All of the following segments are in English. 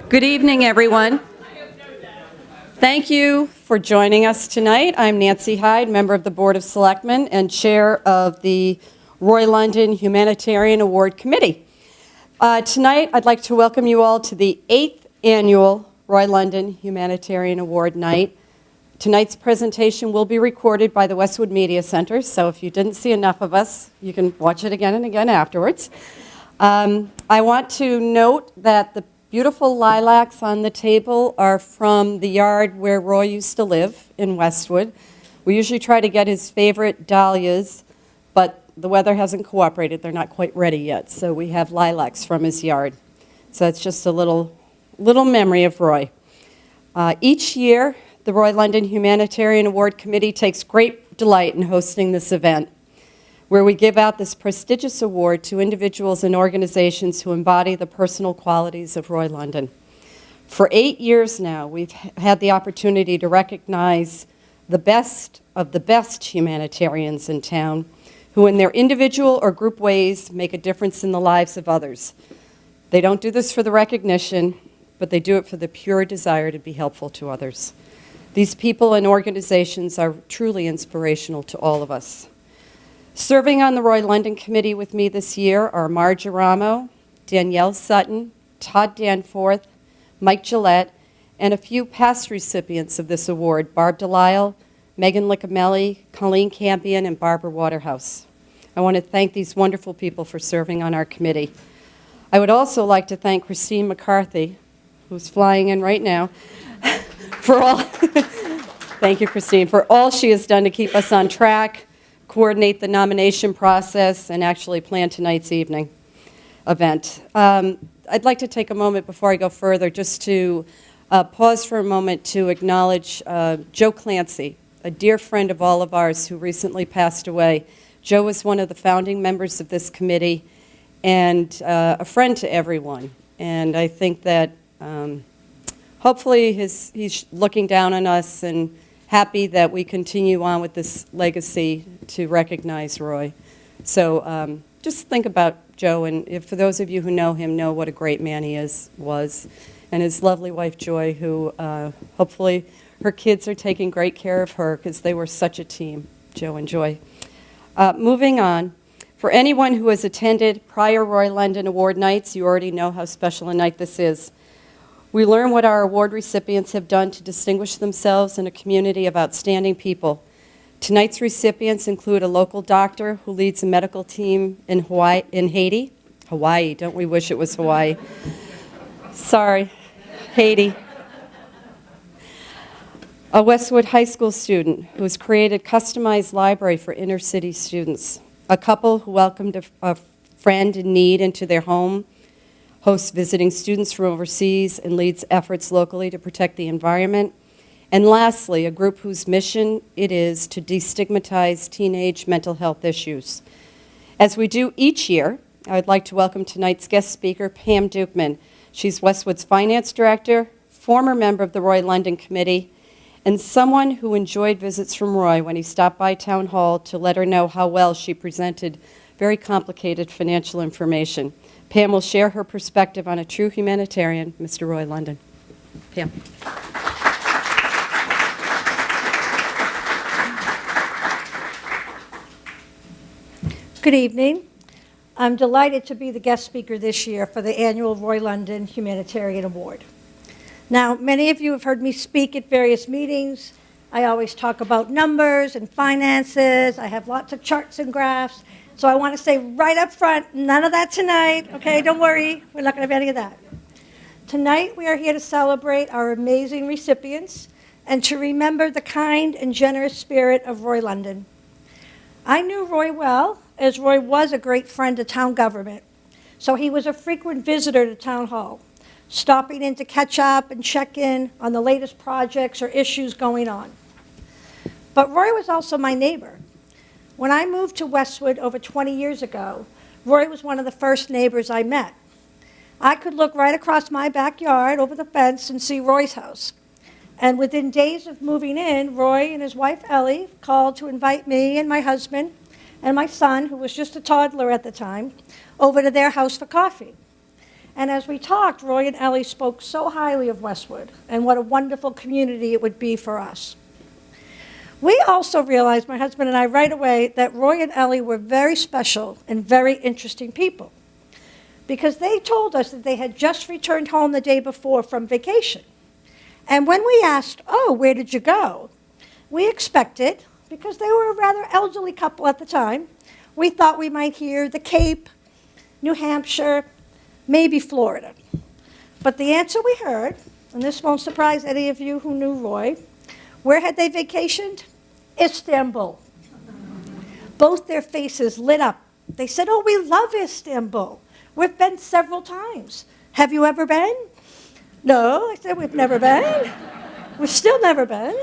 Good evening, everyone. Thank you for joining us tonight. I'm Nancy Hyde, member of the Board of Selectmen and chair of the Roy London Humanitarian Award Committee. Tonight, I'd like to welcome you all to the 8th annual Roy London Humanitarian Award Night. Tonight's presentation will be recorded by the Westwood Media Center, so if you didn't see enough of us, you can watch it again and again afterwards. I want to note that the beautiful lilacs on the table are from the yard where Roy used to live in Westwood. We usually try to get his favorite dahlias, but the weather hasn't cooperated. They're not quite ready yet, so we have lilacs from his yard. So it's just a little memory of Roy. Each year, the Roy London Humanitarian Award Committee takes great delight in hosting this event, where we give out this prestigious award to individuals and organizations who embody the personal qualities of Roy London. For 8 years now, we've had the opportunity to recognize the best of the best humanitarians in town who in their individual or group ways make a difference in the lives of others. They don't do this for the recognition, but they do it for the pure desire to be helpful to others. These people and organizations are truly inspirational to all of us. Serving on the Roy London Committee with me this year are Marge Aramo, Danielle Sutton, Todd Danforth, Mike Gillette, and a few past recipients of this award, Barb Delisle, Megan Liccamelli, Colleen Campion, and Barbara Waterhouse. I want to thank these wonderful people for serving on our committee. I would also like to thank Christine McCarthy, who's flying in right now, for all, thank you, Christine, for all she has done to keep us on track, coordinate the nomination process, and actually plan tonight's evening event. I'd like to take a moment before I go further just to pause for a moment to acknowledge Joe Clancy, a dear friend of all of ours who recently passed away. Joe was one of the founding members of this committee and a friend to everyone. And I think that hopefully he's looking down on us and happy that we continue on with this legacy to recognize Roy. So just think about Joe, and if, for those of you who know him, know what a great man he was, and his lovely wife Joy, who hopefully her kids are taking great care of her because they were such a team, Joe and Joy. Moving on, for anyone who has attended prior Roy London Award nights, you already know how special a night this is. We learn what our award recipients have done to distinguish themselves in a community of outstanding people. Tonight's recipients include a local doctor who leads a medical team in Hawaii. Don't we wish it was Hawaii? Sorry, Haiti. A Westwood High School student who has created a customized library for inner city students. A couple who welcomed a friend in need into their home, hosts visiting students from overseas, and leads efforts locally to protect the environment. And lastly, a group whose mission it is to destigmatize teenage mental health issues. As we do each year, I would like to welcome tonight's guest speaker, Pam Dukeman. She's Westwood's finance director, former member of the Roy London Committee, and someone who enjoyed visits from Roy when he stopped by Town Hall to let her know how well she presented very complicated financial information. Pam will share her perspective on a true humanitarian, Mr. Roy London. Pam. Good evening. I'm delighted to be the guest speaker this year for the annual Roy London Humanitarian Award. Now, many of you have heard me speak at various meetings. I always talk about numbers and finances. I have lots of charts and graphs. So I want to say right up front, none of that tonight, okay? Don't worry, we're not going to have any of that. Tonight, we are here to celebrate our amazing recipients and to remember the kind and generous spirit of Roy London. I knew Roy well, as Roy was a great friend to town government. So he was a frequent visitor to Town Hall, stopping in to catch up and check in on the latest projects or issues going on. But Roy was also my neighbor. When I moved to Westwood over 20 years ago, Roy was one of the first neighbors I met. I could look right across my backyard over the fence and see Roy's house. And within days of moving in, Roy and his wife Ellie called to invite me and my husband and my son, who was just a toddler at the time, over to their house for coffee. And as we talked, Roy and Ellie spoke so highly of Westwood and what a wonderful community it would be for us. We also realized, my husband and I, right away, that Roy and Ellie were very special and very interesting people, because they told us that they had just returned home the day before from vacation. And when we asked, oh, where did you go? We expected, because they were a rather elderly couple at the time, we thought we might hear the Cape, New Hampshire, maybe Florida. But the answer we heard, and this won't surprise any of you who knew Roy, where had they vacationed? Istanbul. Both their faces lit up. They said, oh, we love Istanbul. We've been several times. Have you ever been? No, I said, we've never been. We've still never been.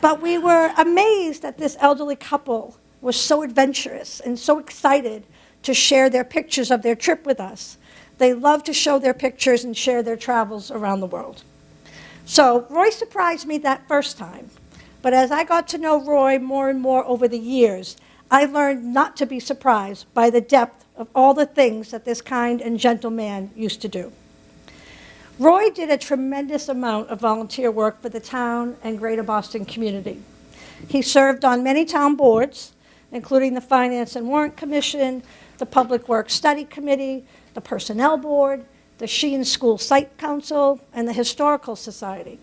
But we were amazed that this elderly couple was so adventurous and so excited to share their pictures of their trip with us. They love to show their pictures and share their travels around the world. So Roy surprised me that first time. But as I got to know Roy more and more over the years, I learned not to be surprised by the depth of all the things that this kind and gentle man used to do. Roy did a tremendous amount of volunteer work for the town and Greater Boston community. He served on many town boards, including the Finance and Warrant Commission, the Public Works Study Committee, the Personnel Board, the Sheehan School Site Council, and the Historical Society.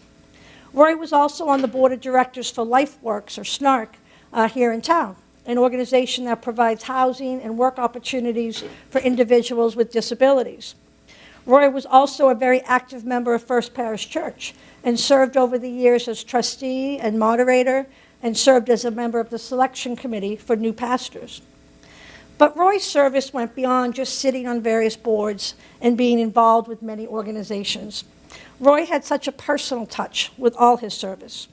Roy was also on the Board of Directors for LifeWorks, or SNARC, here in town, an organization that provides housing and work opportunities for individuals with disabilities. Roy was also a very active member of First Parish Church and served over the years as trustee and moderator, and served as a member of the selection committee for new pastors. But Roy's service went beyond just sitting on various boards and being involved with many organizations. Roy had such a personal touch with all his service.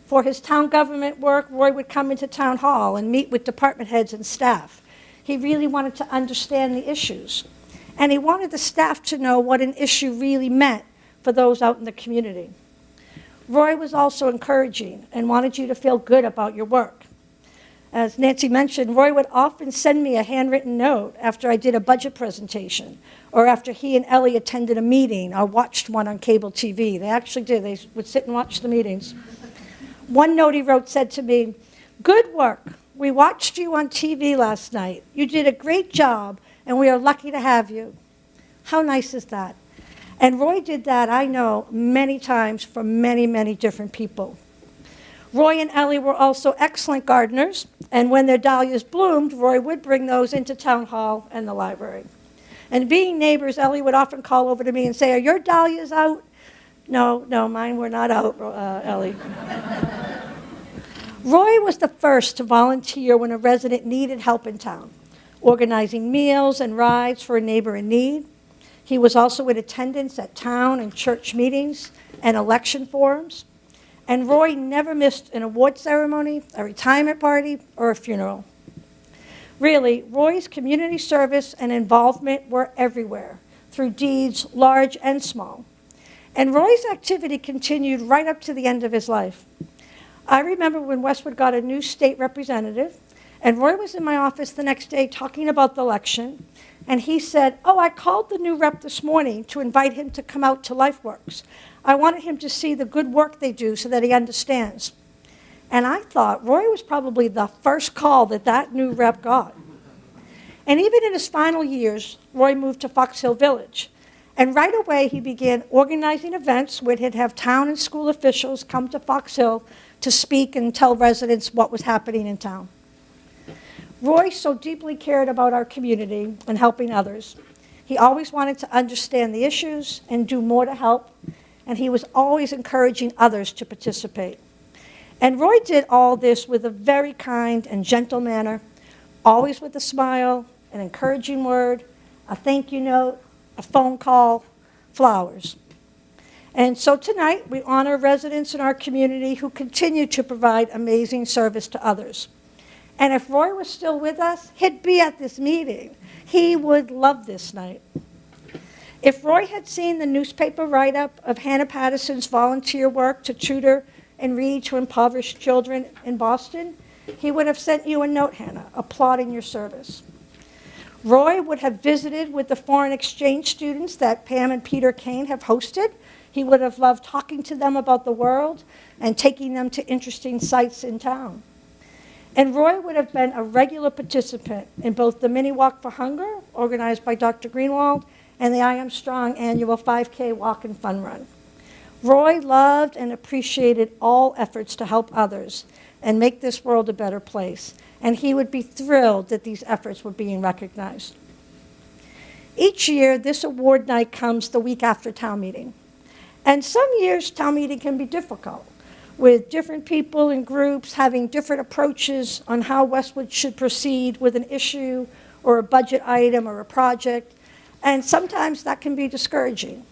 For his town government work, Roy would come into town hall and meet with department heads and staff. He really wanted to understand the issues, and he wanted the staff to know what an issue really meant for those out in the community. Roy was also encouraging and wanted you to feel good about your work. As Nancy mentioned, Roy would often send me a handwritten note after I did a budget presentation, or after he and Ellie attended a meeting or watched one on cable TV. They actually did. They would sit and watch the meetings. One note he wrote said to me, "Good work. We watched you on TV last night. You did a great job, and we are lucky to have you." How nice is that? And Roy did that, I know, many times for many, many different people. Roy and Ellie were also excellent gardeners, and when their dahlias bloomed, Roy would bring those into town hall and the library. And being neighbors, Ellie would often call over to me and say, "Are your dahlias out?" No, mine were not out, Ellie. Roy was the first to volunteer when a resident needed help in town, organizing meals and rides for a neighbor in need. He was also in attendance at town and church meetings and election forums. And Roy never missed an award ceremony, a retirement party, or a funeral. Really, Roy's community service and involvement were everywhere, through deeds large and small. And Roy's activity continued right up to the end of his life. I remember when Westwood got a new state representative, and Roy was in my office the next day talking about the election, and he said, "Oh, I called the new rep this morning to invite him to come out to LifeWorks. I wanted him to see the good work they do so that he understands." And I thought Roy was probably the first call that new rep got. And even in his final years, Roy moved to Fox Hill Village. And right away, he began organizing events where he'd have town and school officials come to Fox Hill to speak and tell residents what was happening in town. Roy so deeply cared about our community and helping others. He always wanted to understand the issues and do more to help, and he was always encouraging others to participate. And Roy did all this with a very kind and gentle manner, always with a smile, an encouraging word, a thank you note, a phone call, flowers. And so tonight, we honor residents in our community who continue to provide amazing service to others. And if Roy was still with us, he'd be at this meeting. He would love this night. If Roy had seen the newspaper write-up of Hannah Patterson's volunteer work to tutor and read to impoverished children in Boston, he would have sent you a note, Hannah, applauding your service. Roy would have visited with the foreign exchange students that Pam and Peter Kane have hosted. He would have loved talking to them about the world and taking them to interesting sites in town. And Roy would have been a regular participant in both the Mini Walk for Hunger, organized by Dr. Greenwald, and the I Am Strong annual 5K walk and fun run. Roy loved and appreciated all efforts to help others and make this world a better place, and he would be thrilled that these efforts were being recognized. Each year, this award night comes the week after town meeting. And some years, town meeting can be difficult, with different people and groups having different approaches on how Westwood should proceed with an issue or a budget item or a project, and sometimes that can be discouraging.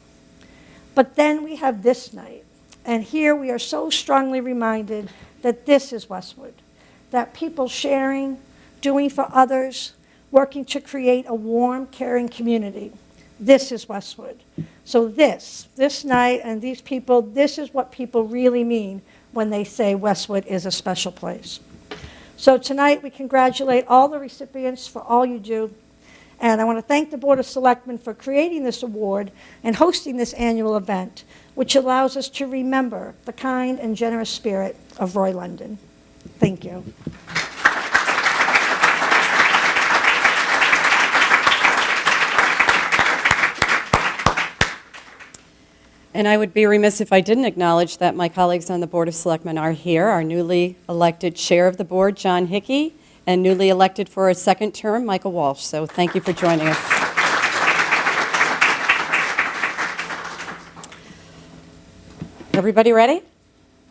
But then we have this night, and here we are so strongly reminded that this is Westwood, that people sharing, doing for others, working to create a warm, caring community. This is Westwood. So this night and these people, this is what people really mean when they say Westwood is a special place. So tonight we congratulate all the recipients for all you do. And I want to thank the Board of Selectmen for creating this award and hosting this annual event, which allows us to remember the kind and generous spirit of Roy London. Thank you. And I would be remiss if I didn't acknowledge that my colleagues on the Board of Selectmen are here. Our newly elected chair of the board, John Hickey, and newly elected for a second term, Michael Walsh. So thank you for joining us. Everybody ready?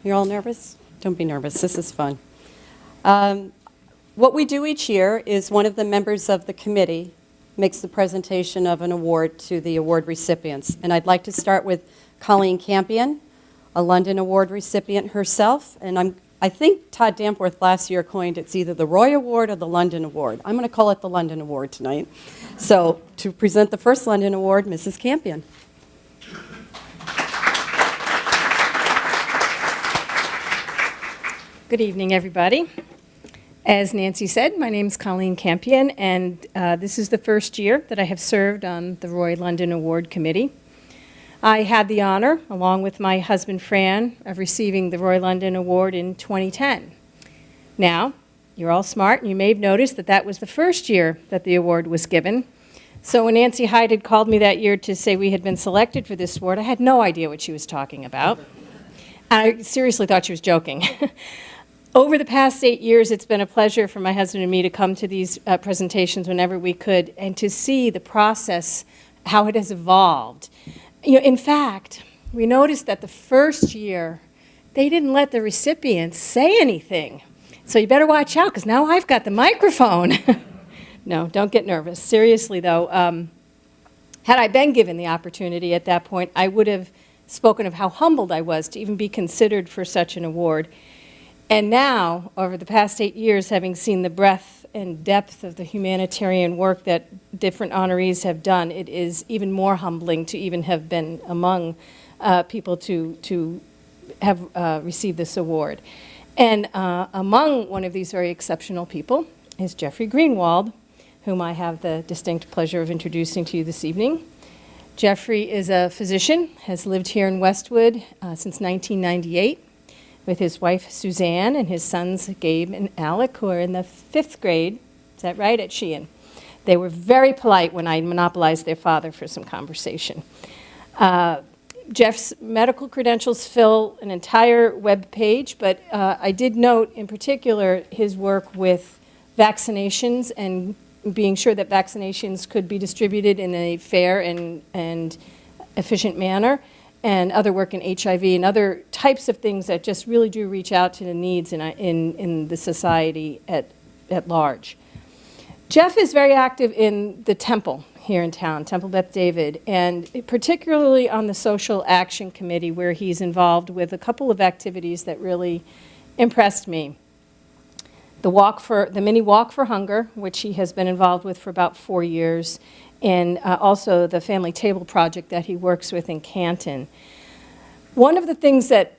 You're all nervous? Don't be nervous. This is fun. What we do each year is one of the members of the committee makes the presentation of an award to the award recipients. And I'd like to start with Colleen Campion, a London Award recipient herself. And I think Todd Dampworth last year coined it's either the Roy Award or the London Award. I'm going to call it the London Award tonight. So to present the first London Award, Mrs. Campion. Good evening, everybody. As Nancy said, my name is Colleen Campion, and this is the first year that I have served on the Roy London Award Committee. I had the honor, along with my husband Fran, of receiving the Roy London Award in 2010. Now, you're all smart, and you may have noticed that that was the first year that the award was given. So when Nancy Hyde had called me that year to say we had been selected for this award, I had no idea what she was talking about. I seriously thought she was joking. Over the past 8 years, it's been a pleasure for my husband and me to come to these presentations whenever we could and to see the process, how it has evolved. You know, in fact, we noticed that the first year, they didn't let the recipients say anything. So you better watch out, because now I've got the microphone. No, don't get nervous. Seriously, though, had I been given the opportunity at that point, I would have spoken of how humbled I was to even be considered for such an award. And now, over the past 8 years, having seen the breadth and depth of the humanitarian work that different honorees have done, it is even more humbling to even have been among people to have received this award. And among one of these very exceptional people is Jeffrey Greenwald, whom I have the distinct pleasure of introducing to you this evening. Jeffrey is a physician, has lived here in Westwood since 1998. With his wife, Suzanne, and his sons, Gabe and Alec, who are in the 5th grade. Is that right? At Sheehan. They were very polite when I monopolized their father for some conversation. Jeff's medical credentials fill an entire web page, but I did note in particular his work with vaccinations and being sure that vaccinations could be distributed in a fair and efficient manner, and other work in HIV and other types of things that just really do reach out to the needs in the society at large. Jeff is very active in the temple here in town, Temple Beth David, and particularly on the Social Action Committee, where he's involved with a couple of activities that really impressed me. The Mini Walk for Hunger, which he has been involved with for about 4 years, and also the Family Table Project that he works with in Canton. One of the things that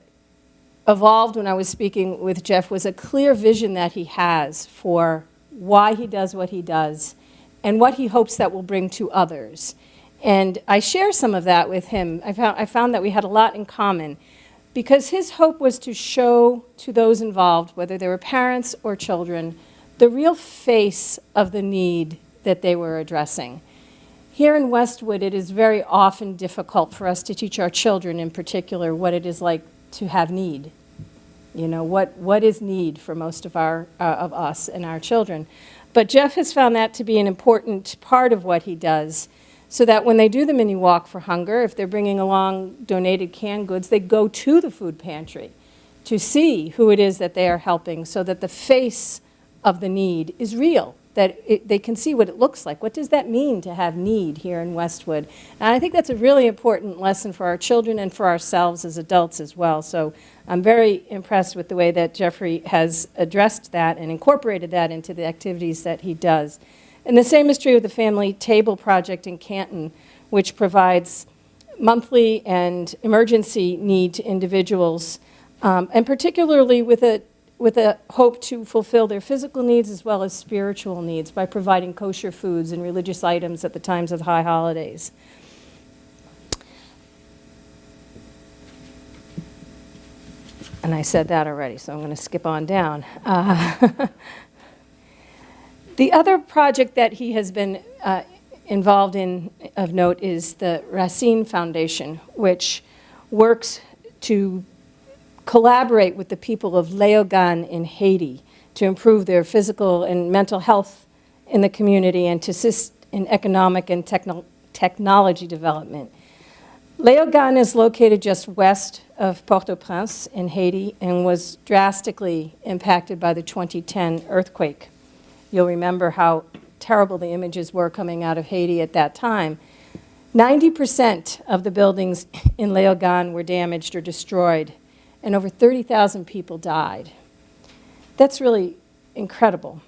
evolved when I was speaking with Jeff was a clear vision that he has for why he does what he does and what he hopes that will bring to others. And I share some of that with him. I found that we had a lot in common, because his hope was to show to those involved, whether they were parents or children, the real face of the need that they were addressing. Here in Westwood, it is very often difficult for us to teach our children in particular what it is like to have need. You know, what is need for most of us and our children. But Jeff has found that to be an important part of what he does, so that when they do the mini walk for hunger, if they're bringing along donated canned goods, they go to the food pantry to see who it is that they are helping, so that the face of the need is real, that they can see what it looks like. What does that mean to have need here in Westwood? And I think that's a really important lesson for our children and for ourselves as adults as well. So I'm very impressed with the way that Jeffrey has addressed that and incorporated that into the activities that he does. And the same is true of the Family Table Project in Canton, which provides monthly and emergency need to individuals, and particularly with a hope to fulfill their physical needs as well as spiritual needs by providing kosher foods and religious items at the times of the high holidays. And I said that already, so I'm going to skip on down. The other project that he has been involved in of note is the Racine Foundation, which works to collaborate with the people of Léogâne in Haiti to improve their physical and mental health in the community and to assist in economic and technology development. Léogâne is located just west of Port-au-Prince in Haiti and was drastically impacted by the 2010 earthquake. You'll remember how terrible the images were coming out of Haiti at that time. 90% of the buildings in Léogâne were damaged or destroyed, and over 30,000 people died. That's really incredible.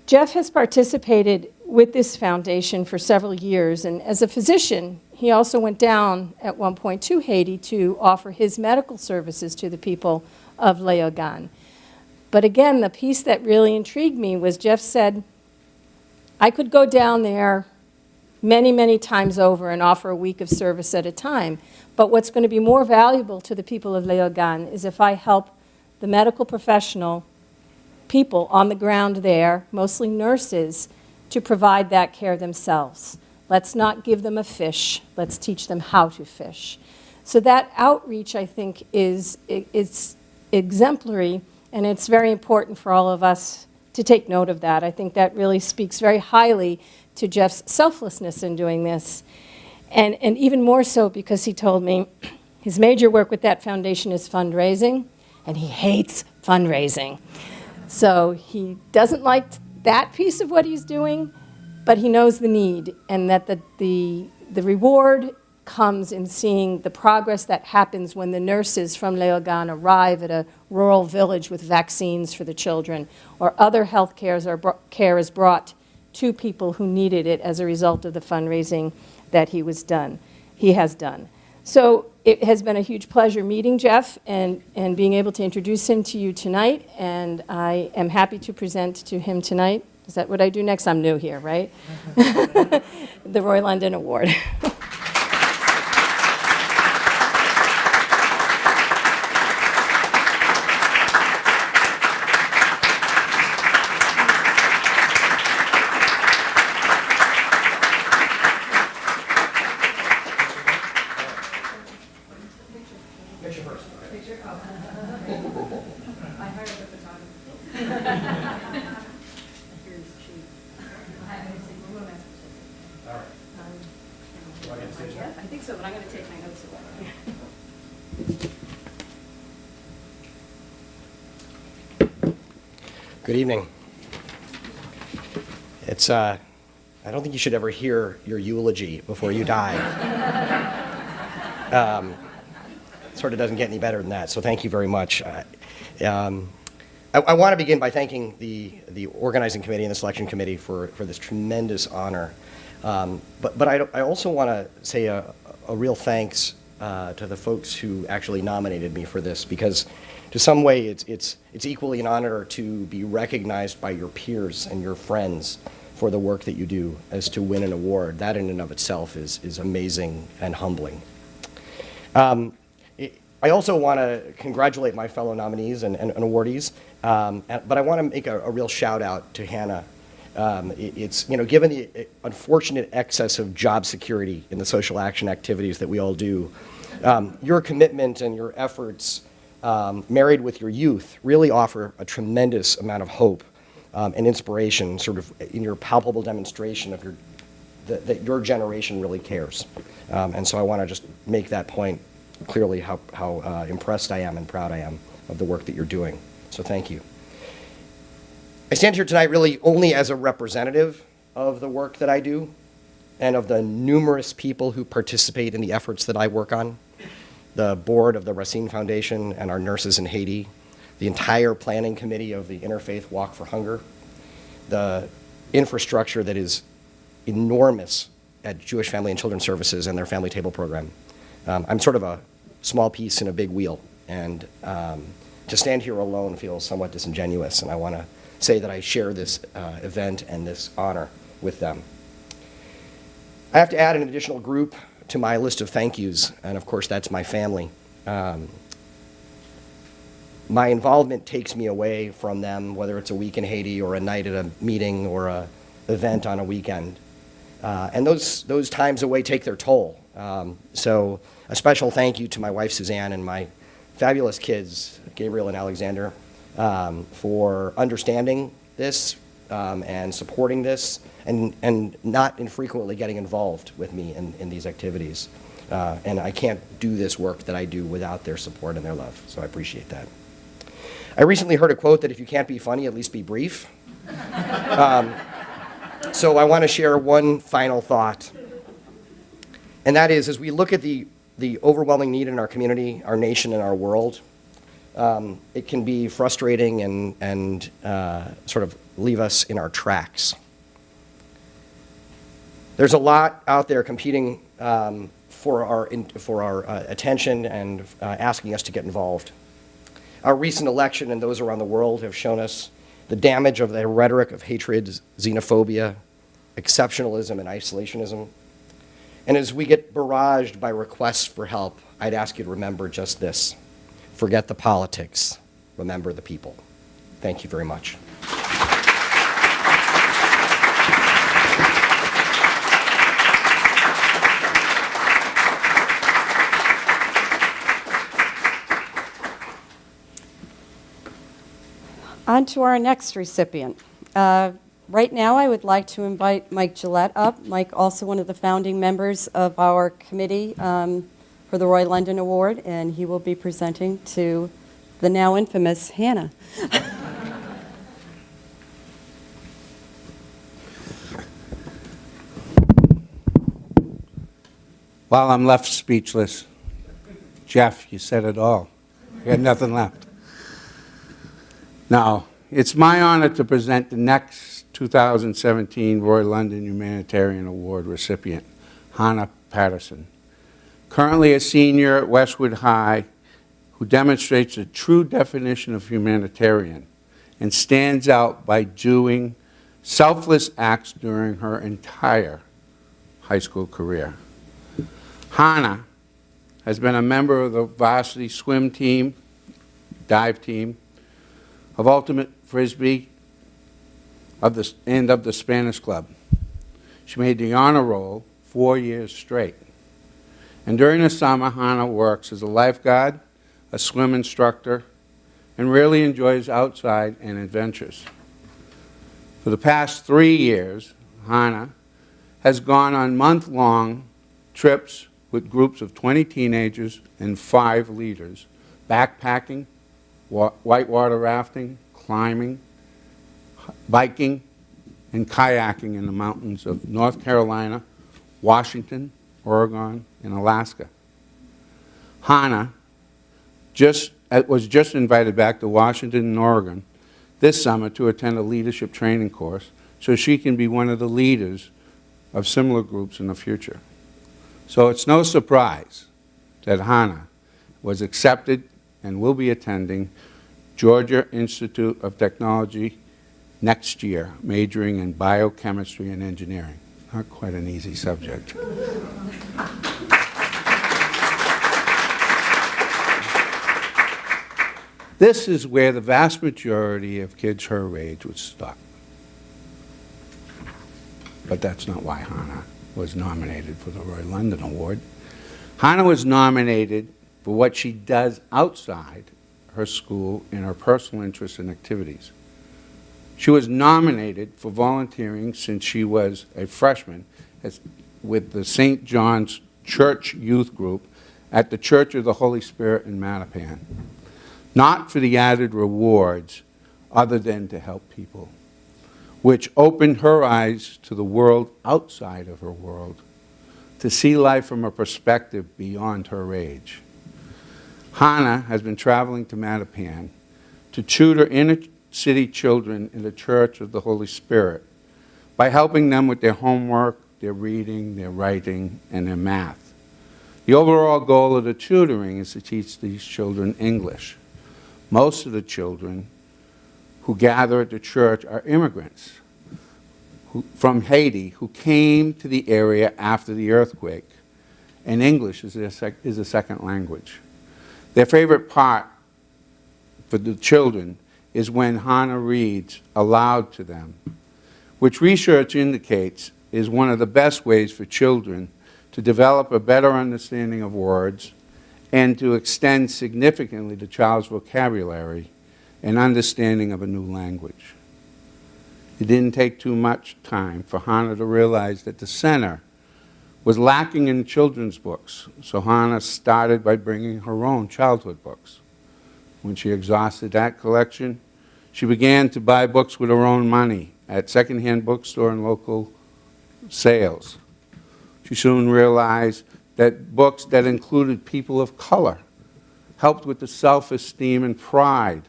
Jeff has participated with this foundation for several years, and as a physician, he also went down at one point to Haiti to offer his medical services to the people of Léogâne. But again, the piece that really intrigued me was Jeff said, I could go down there many, many times over and offer a week of service at a time. But what's going to be more valuable to the people of Léogâne is if I help the medical professional people on the ground there, mostly nurses, to provide that care themselves. Let's not give them a fish. Let's teach them how to fish. So that outreach, I think, is exemplary, and it's very important for all of us to take note of that. I think that really speaks very highly to Jeff's selflessness in doing this, and even more so because he told me his major work with that foundation is fundraising, and he hates fundraising. So he doesn't like that piece of what he's doing, but he knows the need, and that the reward comes in seeing the progress that happens when the nurses from Léogâne arrive at a rural village with vaccines for the children, or other health care is brought to people who needed it as a result of the fundraising that he has done. So it has been a huge pleasure meeting Jeff and being able to introduce him to you tonight, and I am happy to present to him tonight. Is that what I do next? I'm new here, right? The Roy London Award. I think so, but I'm going to take my notes away. Good evening. It's, I don't think you should ever hear your eulogy before you die. Sort of doesn't get any better than that, so thank you very much. I want to begin by thanking the organizing committee and the selection committee for this tremendous honor. But I also want to say a real thanks to the folks who actually nominated me for this, because to some way it's equally an honor to be recognized by your peers and your friends for the work that you do as to win an award. That in and of itself is amazing and humbling. I also want to congratulate my fellow nominees and awardees, but I want to make a real shout out to Hannah. It's, given the unfortunate excess of job security in the social action activities that we all do, your commitment and your efforts, married with your youth, really offer a tremendous amount of hope and inspiration, sort of in your palpable demonstration of that your generation really cares. And so I want to just make that point clearly, how impressed I am and proud I am of the work that you're doing. So thank you. I stand here tonight really only as a representative of the work that I do and of the numerous people who participate in the efforts that I work on. The board of the Racine Foundation and our nurses in Haiti, the entire planning committee of the Interfaith Walk for Hunger, the infrastructure that is enormous at Jewish Family and Children's Services and their Family Table program. I'm sort of a small piece in a big wheel, and to stand here alone feels somewhat disingenuous, and I want to say that I share this event and this honor with them. I have to add an additional group to my list of thank yous, and of course that's my family. My involvement takes me away from them, whether it's a week in Haiti or a night at a meeting or an event on a weekend. And those times away take their toll. So a special thank you to my wife Suzanne and my fabulous kids, Gabriel and Alexander, for understanding this and supporting this and not infrequently getting involved with me in these activities. And I can't do this work that I do without their support and their love, so I appreciate that. I recently heard a quote that if you can't be funny, at least be brief. So I want to share one final thought, and that is, as we look at the overwhelming need in our community, our nation, and our world, it can be frustrating and sort of leave us in our tracks. There's a lot out there competing for our attention and asking us to get involved. Our recent election and those around the world have shown us the damage of the rhetoric of hatred, xenophobia, exceptionalism, and isolationism. And as we get barraged by requests for help, I'd ask you to remember just this. Forget the politics. Remember the people. Thank you very much. On to our next recipient. Right now, I would like to invite Mike Gillette up. Mike, also one of the founding members of our committee for the Roy London Award, and he will be presenting to the now infamous Hannah. Well, I'm left speechless. Jeff, you said it all. I got nothing left. Now, it's my honor to present the next 2017 Roy London Humanitarian Award recipient, Hannah Patterson. Currently a senior at Westwood High, who demonstrates a true definition of humanitarian and stands out by doing selfless acts during her entire high school career. Hannah has been a member of the varsity swim team, dive team, of Ultimate Frisbee, and of the Spanish Club. She made the honor roll 4 years straight. And during the summer, Hannah works as a lifeguard, a swim instructor, and really enjoys outside and adventures. For the past 3 years, Hannah has gone on month-long trips with groups of 20 teenagers and 5 leaders, backpacking, whitewater rafting, climbing, biking, and kayaking in the mountains of North Carolina, Washington, Oregon, and Alaska. Hannah was just invited back to Washington and Oregon this summer to attend a leadership training course so she can be one of the leaders of similar groups in the future. So it's no surprise that Hannah was accepted and will be attending Georgia Institute of Technology next year, majoring in biochemistry and engineering. Not quite an easy subject. This is where the vast majority of kids her age would stop. But that's not why Hannah was nominated for the Roy London Award. Hannah was nominated for what she does outside her school and her personal interests and activities. She was nominated for volunteering since she was a freshman with the St. John's Church Youth Group at the Church of the Holy Spirit in Mattapan. Not for the added rewards other than to help people, which opened her eyes to the world outside of her world, to see life from a perspective beyond her age. Hannah has been traveling to Mattapan to tutor inner-city children in the Church of the Holy Spirit by helping them with their homework, their reading, their writing, and their math. The overall goal of the tutoring is to teach these children English. Most of the children who gather at the church are immigrants from Haiti who came to the area after the earthquake, and English is a second language. Their favorite part for the children is when Hannah reads aloud to them, which research indicates is one of the best ways for children to develop a better understanding of words and to extend significantly the child's vocabulary and understanding of a new language. It didn't take too much time for Hannah to realize that the center was lacking in children's books, so Hannah started by bringing her own childhood books. When she exhausted that collection, she began to buy books with her own money at secondhand bookstore and local sales. She soon realized that books that included people of color helped with the self-esteem and pride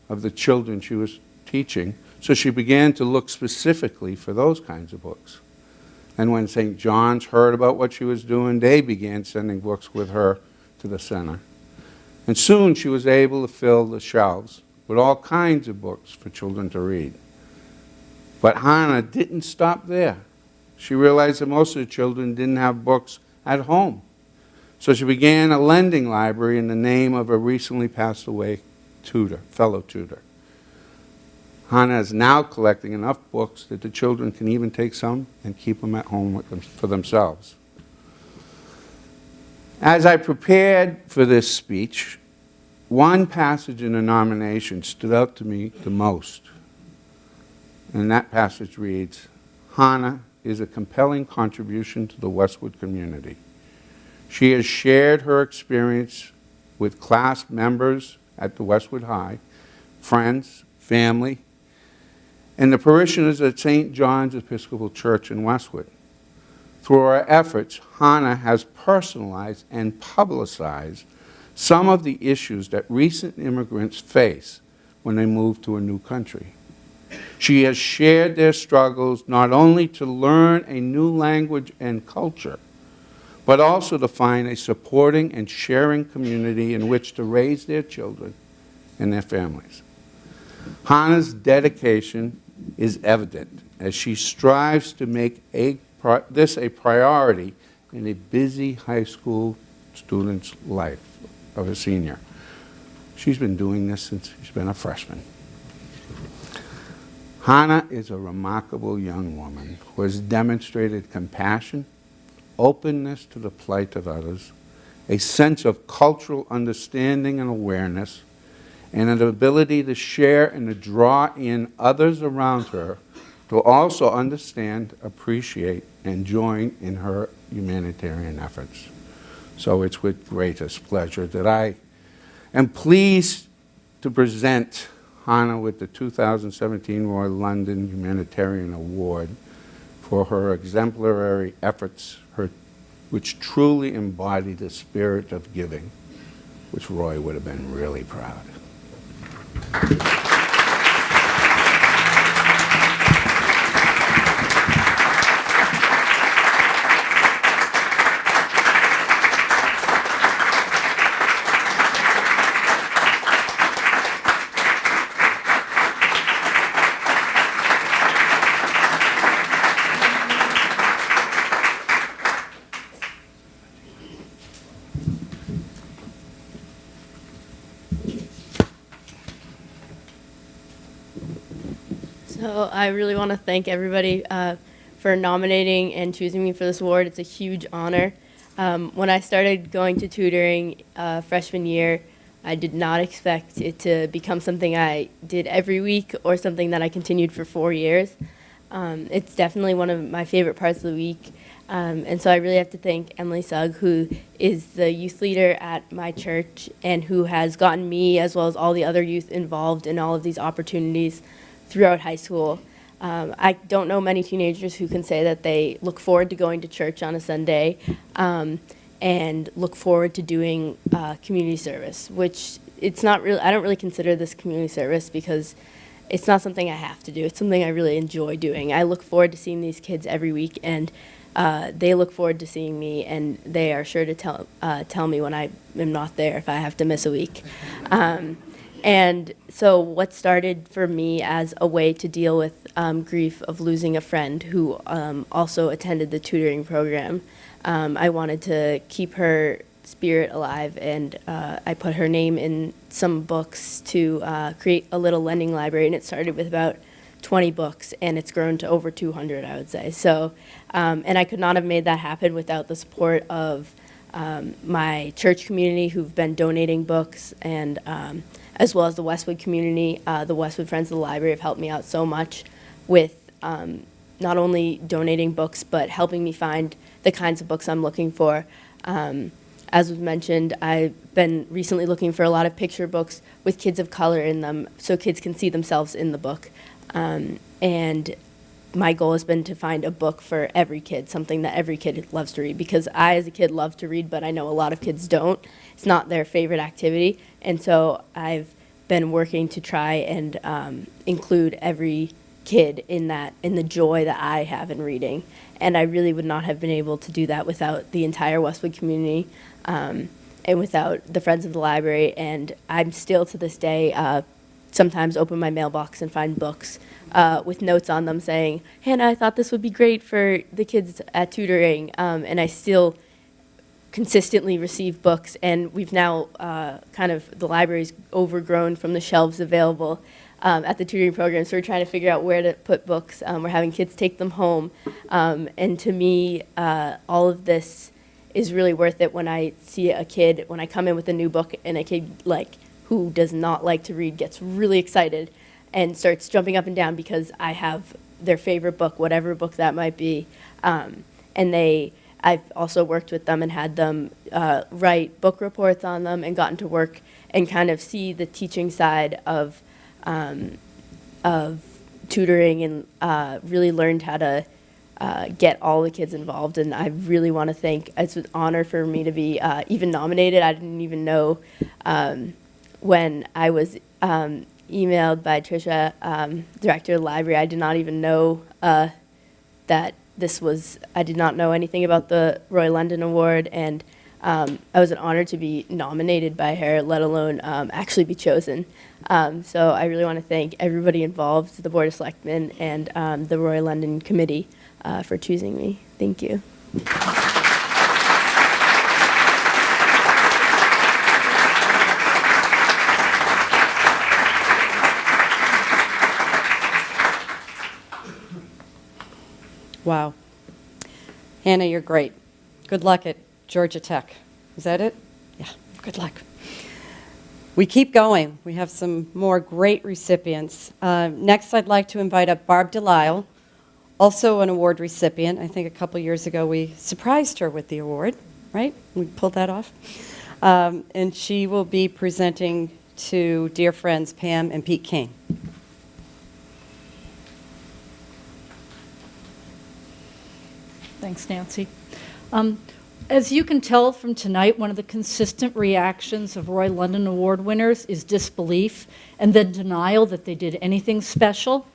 of the children she was teaching, so she began to look specifically for those kinds of books. And when St. John's heard about what she was doing, they began sending books with her to the center. And soon she was able to fill the shelves with all kinds of books for children to read. But Hannah didn't stop there. She realized that most of the children didn't have books at home. So she began a lending library in the name of a recently passed away fellow tutor. Hannah is now collecting enough books that the children can even take some and keep them at home with them, for themselves. As I prepared for this speech, one passage in the nomination stood out to me the most. And that passage reads, "Hannah is a compelling contribution to the Westwood community. She has shared her experience with class members at the Westwood High, friends, family, and the parishioners at St. John's Episcopal Church in Westwood. Through our efforts, Hannah has personalized and publicized some of the issues that recent immigrants face when they move to a new country. She has shared their struggles not only to learn a new language and culture, but also to find a supporting and sharing community in which to raise their children and their families. Hannah's dedication is evident as she strives to make this a priority in a busy high school student's life of a senior. She's been doing this since she's been a freshman. Hannah is a remarkable young woman who has demonstrated compassion, openness to the plight of others, a sense of cultural understanding and awareness, and an ability to share and to draw in others around her to also understand, appreciate, and join in her humanitarian efforts. So it's with greatest pleasure that I am pleased to present Hannah with the 2017 Roy London Humanitarian Award for her exemplary efforts, which truly embody the spirit of giving, which Roy would have been really proud. So I really want to thank everybody for nominating and choosing me for this award. It's a huge honor. When I started going to tutoring freshman year, I did not expect it to become something I did every week or something that I continued for 4 years. It's definitely one of my favorite parts of the week. And so I really have to thank Emily Sugg, who is the youth leader at my church and who has gotten me, as well as all the other youth, involved in all of these opportunities throughout high school. I don't know many teenagers who can say that they look forward to going to church on a Sunday and look forward to doing community service, which it's not really, I don't really consider this community service because it's not something I have to do. It's something I really enjoy doing. I look forward to seeing these kids every week, and they look forward to seeing me, and they are sure to tell me when I am not there if I have to miss a week. And so what started for me as a way to deal with grief of losing a friend who also attended the tutoring program, I wanted to keep her spirit alive, and I put her name in some books to create a little lending library, and it started with about 20 books, and it's grown to over 200, I would say. So, and I could not have made that happen without the support of my church community, who've been donating books, and as well as the Westwood community. The Westwood Friends of the Library have helped me out so much with not only donating books, but helping me find the kinds of books I'm looking for. As was mentioned, I've been recently looking for a lot of picture books with kids of color in them so kids can see themselves in the book. And my goal has been to find a book for every kid, something that every kid loves to read, because I, as a kid, love to read, but I know a lot of kids don't. It's not their favorite activity, and so I've been working to try and include every kid in the joy that I have in reading. And I really would not have been able to do that without the entire Westwood community and without the Friends of the Library. And I'm still, to this day, sometimes open my mailbox and find books with notes on them saying, Hannah, I thought this would be great for the kids at tutoring. And I still consistently receive books, and we've now the library's overgrown from the shelves available at the tutoring program, so we're trying to figure out where to put books. We're having kids take them home, and to me, all of this is really worth it when I see a kid, when I come in with a new book, and a kid who does not like to read gets really excited and starts jumping up and down because I have their favorite book, whatever book that might be, and I've also worked with them and had them write book reports on them and gotten to work and kind of see the teaching side of tutoring, and really learned how to get all the kids involved. And I really want to thank, it's an honor for me to be even nominated. I didn't even know when I was emailed by Tricia, director of the library, I did not even know that I did not know anything about the Roy London Award, and I was honored to be nominated by her, let alone actually be chosen. So I really want to thank everybody involved, the Board of Selectmen and the Roy London Committee for choosing me. Thank you. Wow. Hannah, you're great. Good luck at Georgia Tech. Is that it? Yeah, good luck. We keep going. We have some more great recipients. Next, I'd like to invite up Barb Delisle, also an award recipient. I think a couple years ago we surprised her with the award, right? We pulled that off. And she will be presenting to dear friends Pam and Pete Kane. Thanks, Nancy. As you can tell from tonight, one of the consistent reactions of Roy London Award winners is disbelief and then denial that they did anything special.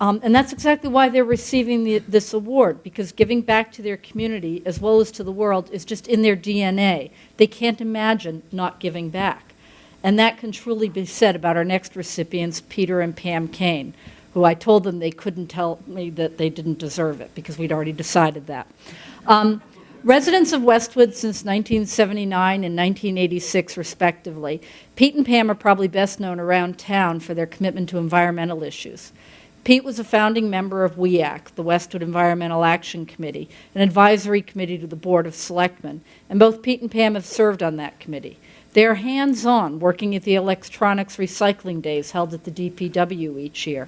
And that's exactly why they're receiving this award, because giving back to their community as well as to the world is just in their DNA. They can't imagine not giving back. And that can truly be said about our next recipients, Peter and Pam Kane, who I told them they couldn't tell me that they didn't deserve it because we'd already decided that. Residents of Westwood since 1979 and 1986, respectively, Pete and Pam are probably best known around town for their commitment to environmental issues. Pete was a founding member of WEAC, the Westwood Environmental Action Committee, an advisory committee to the Board of Selectmen, and both Pete and Pam have served on that committee. They are hands-on, working at the electronics recycling days held at the DPW each year.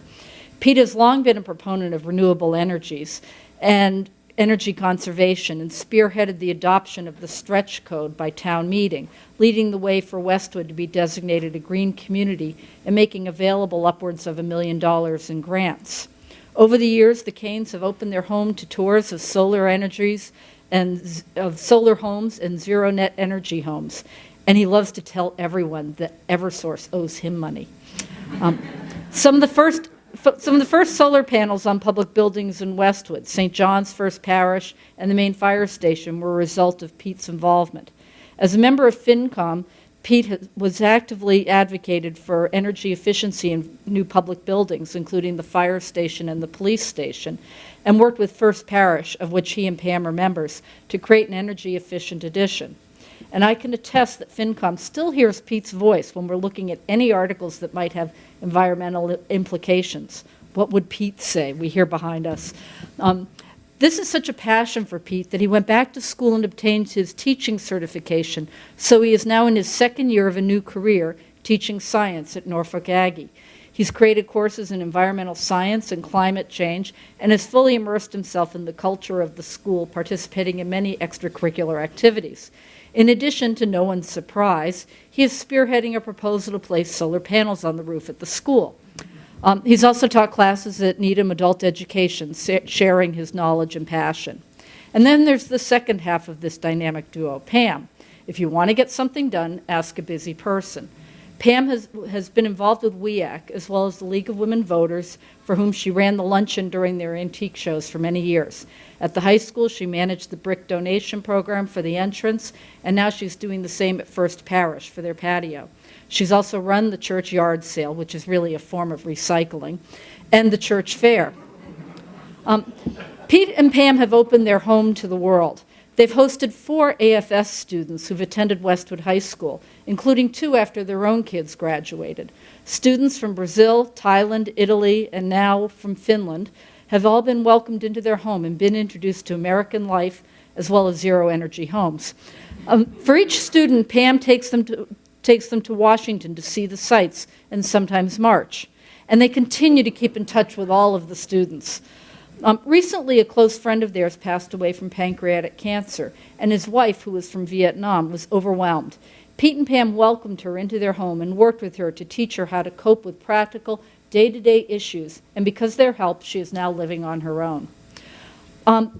Pete has long been a proponent of renewable energies and energy conservation and spearheaded the adoption of the stretch code by town meeting, leading the way for Westwood to be designated a green community and making available upwards of $1 million in grants. Over the years, the Canes have opened their home to tours of solar energies and of solar homes and zero net energy homes. And he loves to tell everyone that Eversource owes him money. Some of the first solar panels on public buildings in Westwood, St. John's First Parish, and the main fire station were a result of Pete's involvement. As a member of FinCom, Pete was actively advocated for energy efficiency in new public buildings, including the fire station and the police station, and worked with First Parish, of which he and Pam are members, to create an energy-efficient addition. And I can attest that FinCom still hears Pete's voice when we're looking at any articles that might have environmental implications. What would Pete say? We hear behind us. This is such a passion for Pete that he went back to school and obtained his teaching certification, so he is now in his second year of a new career, teaching science at Norfolk Aggie. He's created courses in environmental science and climate change and has fully immersed himself in the culture of the school, participating in many extracurricular activities. In addition, to no one's surprise, he is spearheading a proposal to place solar panels on the roof at the school. He's also taught classes at Needham Adult Education, sharing his knowledge and passion. And then there's the second half of this dynamic duo, Pam. If you want to get something done, ask a busy person. Pam has been involved with WEAC, as well as the League of Women Voters, for whom she ran the luncheon during their antique shows for many years. At the high school, she managed the brick donation program for the entrance, and now she's doing the same at First Parish for their patio. She's also run the church yard sale, which is really a form of recycling, and the church fair. Pete and Pam have opened their home to the world. They've hosted 4 AFS students who've attended Westwood High School, including 2 after their own kids graduated. Students from Brazil, Thailand, Italy, and now from Finland have all been welcomed into their home and been introduced to American life as well as zero-energy homes. For each student, Pam takes them to Washington to see the sights and sometimes march. And they continue to keep in touch with all of the students. Recently, a close friend of theirs passed away from pancreatic cancer, and his wife, who was from Vietnam, was overwhelmed. Pete and Pam welcomed her into their home and worked with her to teach her how to cope with practical, day-to-day issues, and because of their help, she is now living on her own.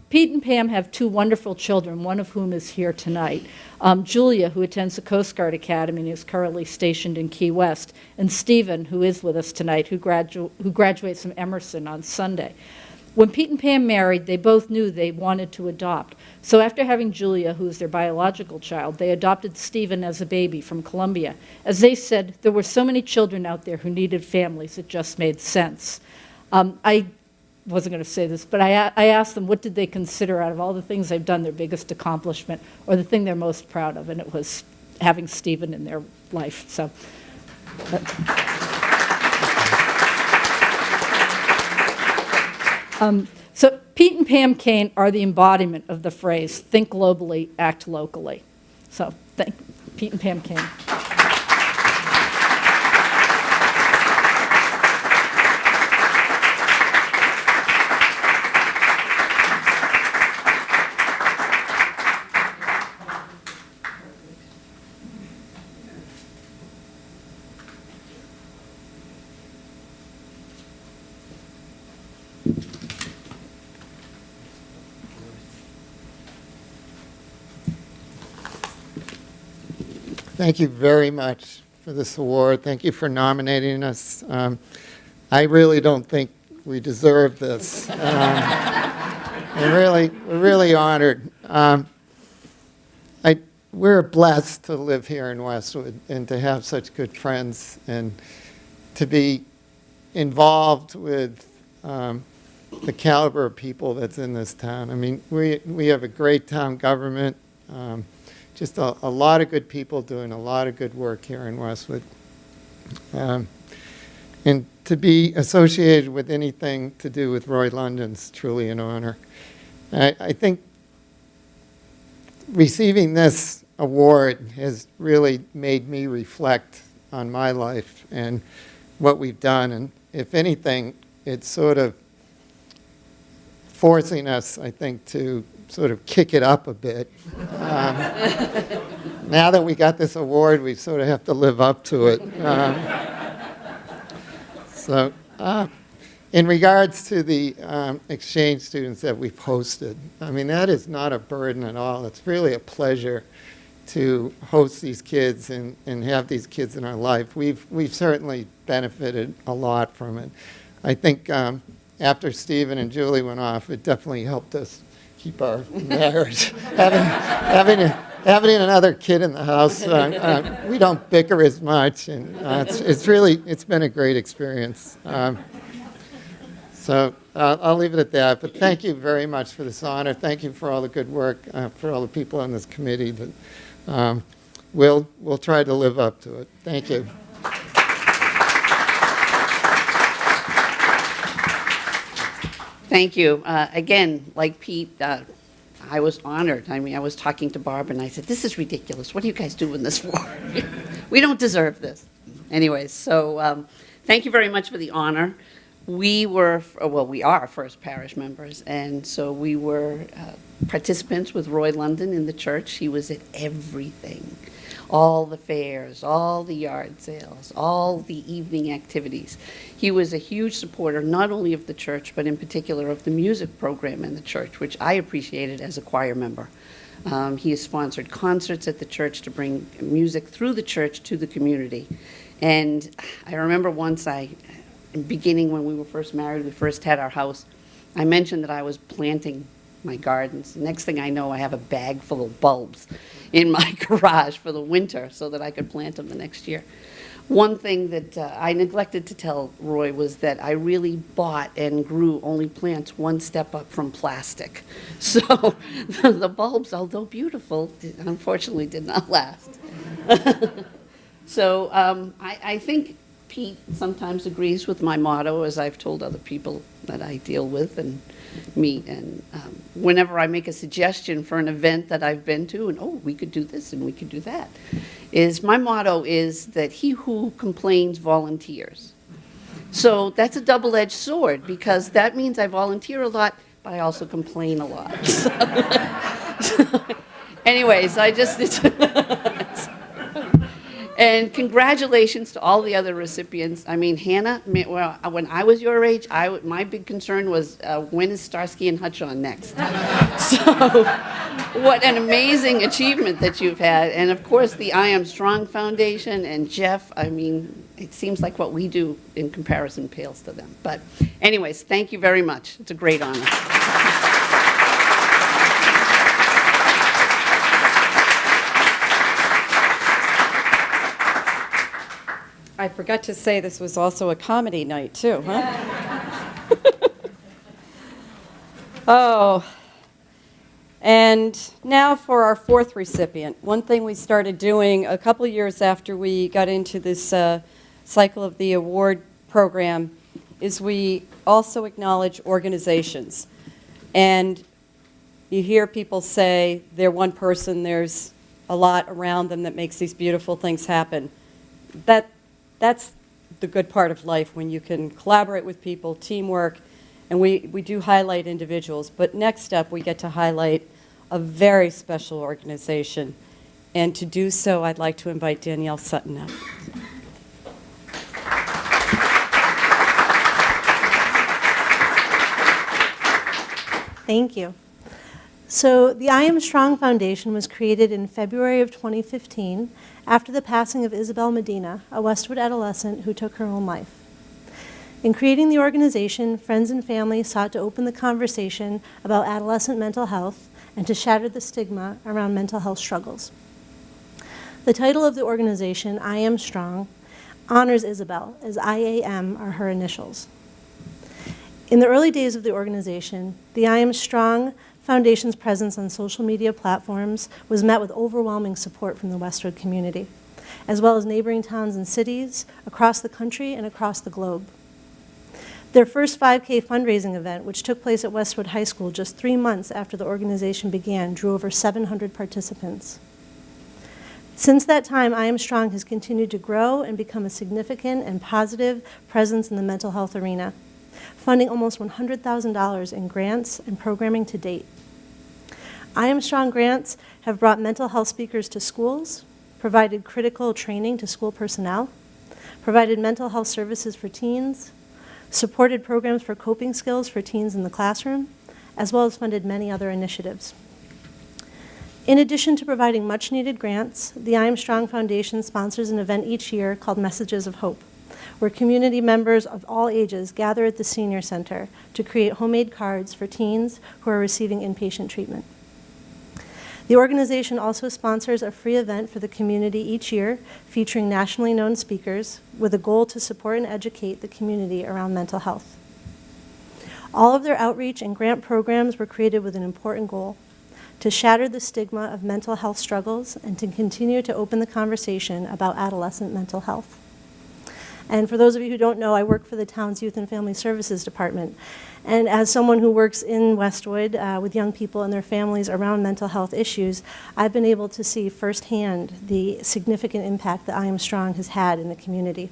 Pete and Pam have 2 wonderful children, one of whom is here tonight. Julia, who attends the Coast Guard Academy and is currently stationed in Key West, and Stephen, who is with us tonight, who graduates from Emerson on Sunday. When Pete and Pam married, they both knew they wanted to adopt. So after having Julia, who is their biological child, they adopted Stephen as a baby from Colombia. As they said, there were so many children out there who needed families, it just made sense. I wasn't going to say this, but I asked them what did they consider out of all the things they've done their biggest accomplishment or the thing they're most proud of, and it was having Stephen in their life. So. So Pete and Pam Kane are the embodiment of the phrase, think globally, act locally. So thank Pete and Pam Kane. Thank you very much for this award. Thank you for nominating us. I really don't think we deserve this. We're really honored. We're blessed to live here in Westwood and to have such good friends and to be involved with the caliber of people that's in this town. I mean, we have a great town government. Just a lot of good people doing a lot of good work here in Westwood. And to be associated with anything to do with Roy London's truly an honor. I think receiving this award has really made me reflect on my life and what we've done. And if anything, it's sort of forcing us, I think, to sort of kick it up a bit. Now that we got this award, we sort of have to live up to it. In regards to the exchange students that we've hosted, I mean, that is not a burden at all. It's really a pleasure to host these kids and have these kids in our life. We've certainly benefited a lot from it. I think after Stephen and Julie went off, it definitely helped us keep our marriage. Having another kid in the house, we don't bicker as much, and it's been a great experience. So I'll leave it at that. But thank you very much for this honor. Thank you for all the good work, for all the people on this committee. That we'll try to live up to it. Thank you. Thank you. Again, like Pete, I was honored. I mean, I was talking to Barb and I said, this is ridiculous. What are you guys doing this for? We don't deserve this. Anyways, so thank you very much for the honor. We are first parish members, and so we were participants with Roy London in the church. He was at everything. All the fairs, all the yard sales, all the evening activities. He was a huge supporter not only of the church, but in particular of the music program in the church, which I appreciated as a choir member. He has sponsored concerts at the church to bring music through the church to the community. And I remember once beginning when we were first married, we first had our house, I mentioned that I was planting my gardens. Next thing I know, I have a bag full of bulbs in my garage for the winter so that I could plant them the next year. One thing that I neglected to tell Roy was that I really bought and grew only plants one step up from plastic. So the bulbs, although beautiful, unfortunately did not last. So I think Pete sometimes agrees with my motto, as I've told other people that I deal with and meet. And whenever I make a suggestion for an event that I've been to, and we could do this and we could do that, my motto is that he who complains volunteers. So that's a double-edged sword, because that means I volunteer a lot, but I also complain a lot. Anyways, and congratulations to all the other recipients. I mean, Hannah, when I was your age, my big concern was, when is Starsky and Hutch on next? So, what an amazing achievement that you've had. And of course, the I Am Strong Foundation and Jeff, I mean, it seems like what we do in comparison pales to them. But anyways, thank you very much. It's a great honor. I forgot to say this was also a comedy night, too, huh? Oh, and now for our fourth recipient. One thing we started doing a couple years after we got into this cycle of the award program is we also acknowledge organizations. And you hear people say they're one person, there's a lot around them that makes these beautiful things happen. That's the good part of life, when you can collaborate with people, teamwork, and we do highlight individuals. But next up, we get to highlight a very special organization. And to do so, I'd like to invite Danielle Sutton up. Thank you. So the I Am Strong Foundation was created in February of 2015 after the passing of Isabel Medina, a Westwood adolescent who took her own life. In creating the organization, friends and family sought to open the conversation about adolescent mental health and to shatter the stigma around mental health struggles. The title of the organization, I Am Strong, honors Isabel, as IAM are her initials. In the early days of the organization, the I Am Strong Foundation's presence on social media platforms was met with overwhelming support from the Westwood community. as well as neighboring towns and cities across the country and across the globe. Their first 5K fundraising event, which took place at Westwood High School just 3 months after the organization began, drew over 700 participants. Since that time, I Am Strong has continued to grow and become a significant and positive presence in the mental health arena, funding almost $100,000 in grants and programming to date. I Am Strong grants have brought mental health speakers to schools, provided critical training to school personnel, provided mental health services for teens, supported programs for coping skills for teens in the classroom, as well as funded many other initiatives. In addition to providing much-needed grants, the I Am Strong Foundation sponsors an event each year called Messages of Hope, where community members of all ages gather at the Senior Center to create homemade cards for teens who are receiving inpatient treatment. The organization also sponsors a free event for the community each year featuring nationally known speakers with a goal to support and educate the community around mental health. All of their outreach and grant programs were created with an important goal: to shatter the stigma of mental health struggles and to continue to open the conversation about adolescent mental health. And for those of you who don't know, I work for the town's Youth and Family Services Department. And as someone who works in Westwood with young people and their families around mental health issues, I've been able to see firsthand the significant impact that I Am Strong has had in the community.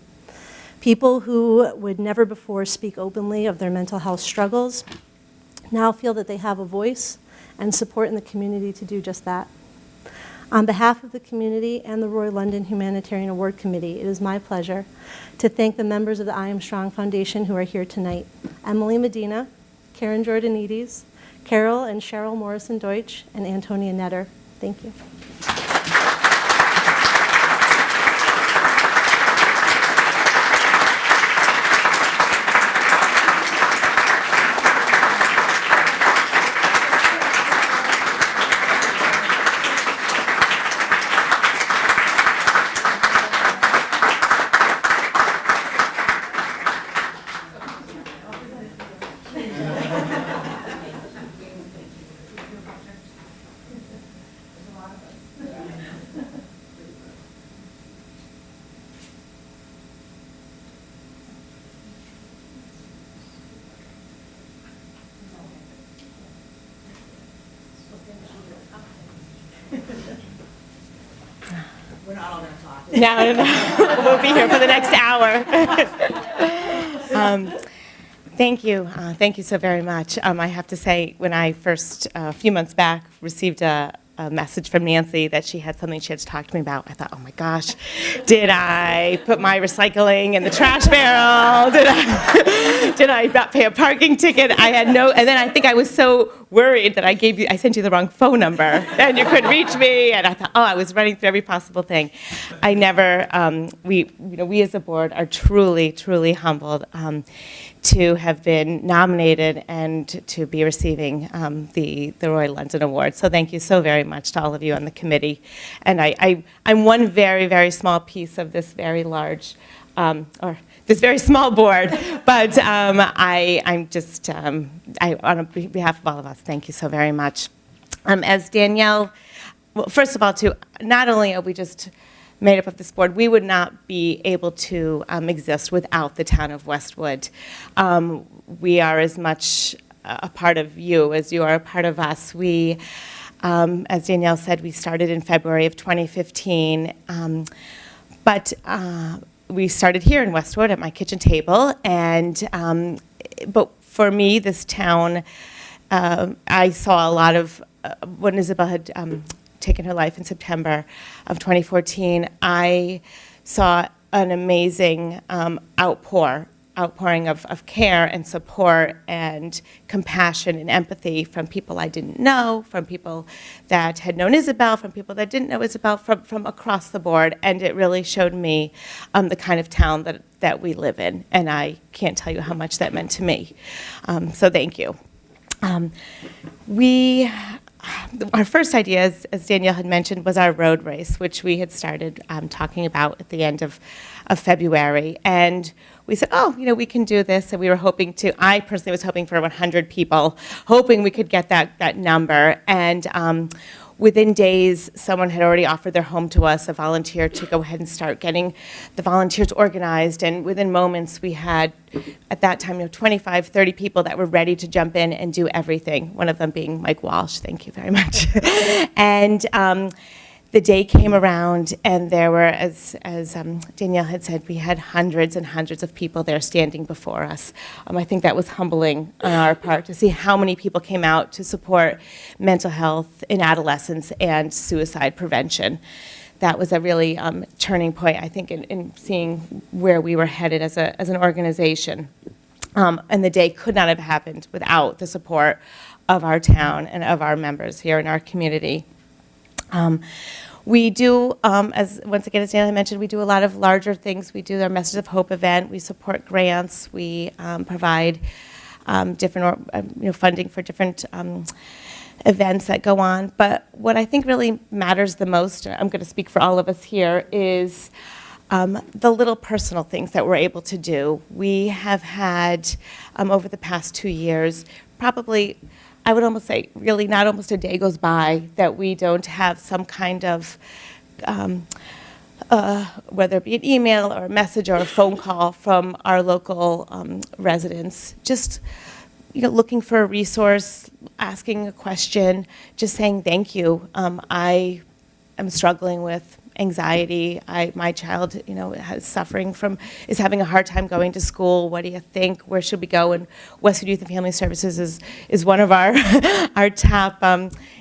People who would never before speak openly of their mental health struggles now feel that they have a voice and support in the community to do just that. On behalf of the community and the Roy London Humanitarian Award Committee, it is my pleasure to thank the members of the I Am Strong Foundation who are here tonight: Emily Medina, Karen Jordanides, Carol and Cheryl Morrison-Deutsch, and Antonia Netter. Thank you. No. We'll be here for the next hour. Thank you. Thank you so very much. I have to say, when I first, a few months back, received a message from Nancy that she had something she had to talk to me about, I thought, oh my gosh, did I put my recycling in the trash barrel? Did I not pay a parking ticket? I had no, and then I think I was so worried that I sent you the wrong phone number and you couldn't reach me, and I thought, I was running through every possible thing. I never, we as a board are truly, truly humbled to have been nominated and to be receiving the Roy London Award. So thank you so very much to all of you on the committee. And I'm one very, very small piece of this very large, or this very small board, but I'm just, on behalf of all of us, thank you so very much. As Danielle, well, first of all, not only are we just made up of this board, we would not be able to exist without the town of Westwood. We are as much a part of you as you are a part of us. We, as Danielle said, we started in February of 2015, but we started here in Westwood at my kitchen table, and but for me, this town, I saw a lot of, when Isabel had taken her life in September of 2014, I saw an amazing outpouring of care and support and compassion and empathy from people I didn't know, from people that had known Isabel, from people that didn't know Isabel, from across the board, and it really showed me the kind of town that we live in, and I can't tell you how much that meant to me. So thank you. Our first idea, as Danielle had mentioned, was our road race, which we had started talking about at the end of February. And we said, we can do this. And we were hoping I personally was hoping for 100 people, hoping we could get that number. And within days, someone had already offered their home to us, a volunteer, to go ahead and start getting the volunteers organized. And within moments, we had, at that time, 25, 30 people that were ready to jump in and do everything, one of them being Mike Walsh. Thank you very much. And the day came around, and there were, as Danielle had said, we had hundreds and hundreds of people there standing before us. I think that was humbling on our part to see how many people came out to support mental health in adolescents and suicide prevention. That was a really turning point, I think, in seeing where we were headed as an organization. And the day could not have happened without the support of our town and of our members here in our community. We do, once again, as Danielle mentioned, we do a lot of larger things. We do our Message of Hope event. We support grants. We provide different, funding for different events that go on. But what I think really matters the most, I'm going to speak for all of us here, is the little personal things that we're able to do. We have had, over the past 2 years, probably, I would almost say, really not almost a day goes by that we don't have some kind of, whether it be an email or a message or a phone call from our local residents, just looking for a resource, asking a question, just saying thank you. I am struggling with anxiety. My child, is having a hard time going to school. What do you think? Where should we go? And Westwood Youth and Family Services is one of our our top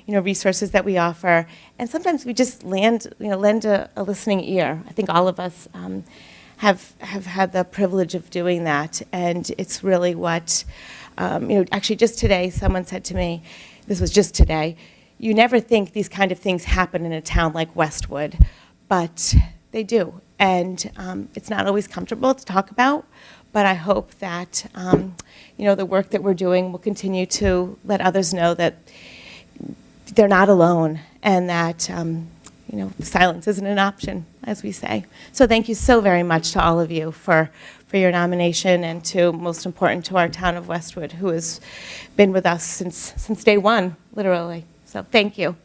resources that we offer. And sometimes we just lend a listening ear. I think all of us have had the privilege of doing that, and it's really what actually just today someone said to me, this was just today, you never think these kind of things happen in a town like Westwood, but they do. And it's not always comfortable to talk about, but I hope that the work that we're doing will continue to let others know that they're not alone, and that silence isn't an option, as we say. So thank you so very much to all of you for your nomination, and to, most important, to our town of Westwood, who has been with us since day one, literally. So thank you.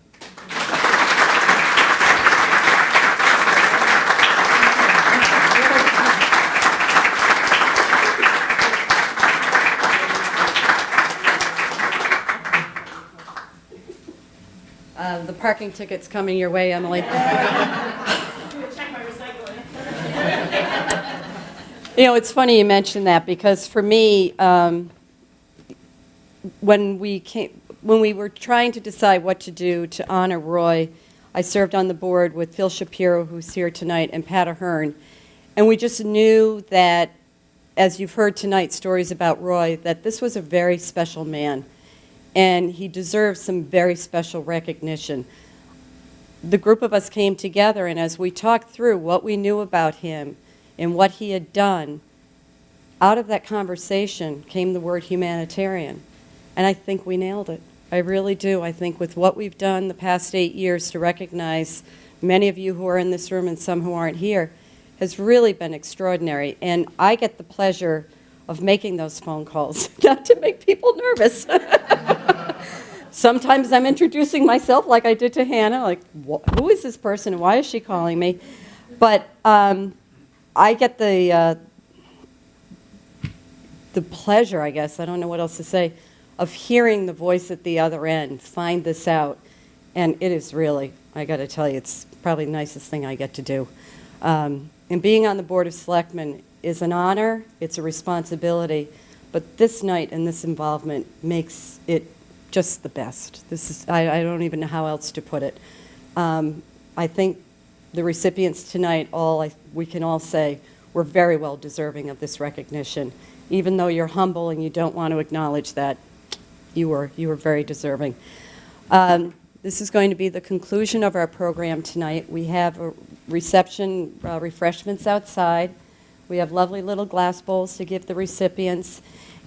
The parking ticket's coming your way, Emily. It's funny you mentioned that, because for me, when we were trying to decide what to do to honor Roy, I served on the board with Phil Shapiro, who's here tonight, and Pat Ahern, and we just knew that, as you've heard tonight, stories about Roy, that this was a very special man, and he deserves some very special recognition. The group of us came together, and as we talked through what we knew about him and what he had done, out of that conversation came the word humanitarian. And I think we nailed it. I really do. I think with what we've done the past 8 years to recognize many of you who are in this room and some who aren't here has really been extraordinary. And I get the pleasure of making those phone calls, not to make people nervous. Sometimes I'm introducing myself like I did to Hannah, like, who is this person and why is she calling me? But I get the pleasure, I guess, I don't know what else to say, of hearing the voice at the other end, find this out. And it is really, I got to tell you, it's probably the nicest thing I get to do. And being on the Board of Selectmen is an honor, it's a responsibility, but this night and this involvement makes it just the best. This is, I don't even know how else to put it. I think the recipients tonight, we can all say, we're very well deserving of this recognition. Even though you're humble and you don't want to acknowledge that, you were very deserving. This is going to be the conclusion of our program tonight. We have a reception, refreshments outside. We have lovely little glass bowls to give the recipients.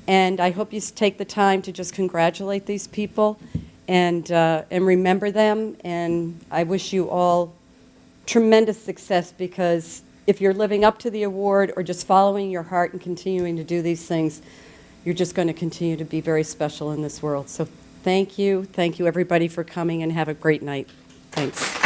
And I hope you take the time to just congratulate these people and remember them. And I wish you all tremendous success, because if you're living up to the award or just following your heart and continuing to do these things, you're just going to continue to be very special in this world. So Thank you, everybody, for coming, and have a great night. Thanks.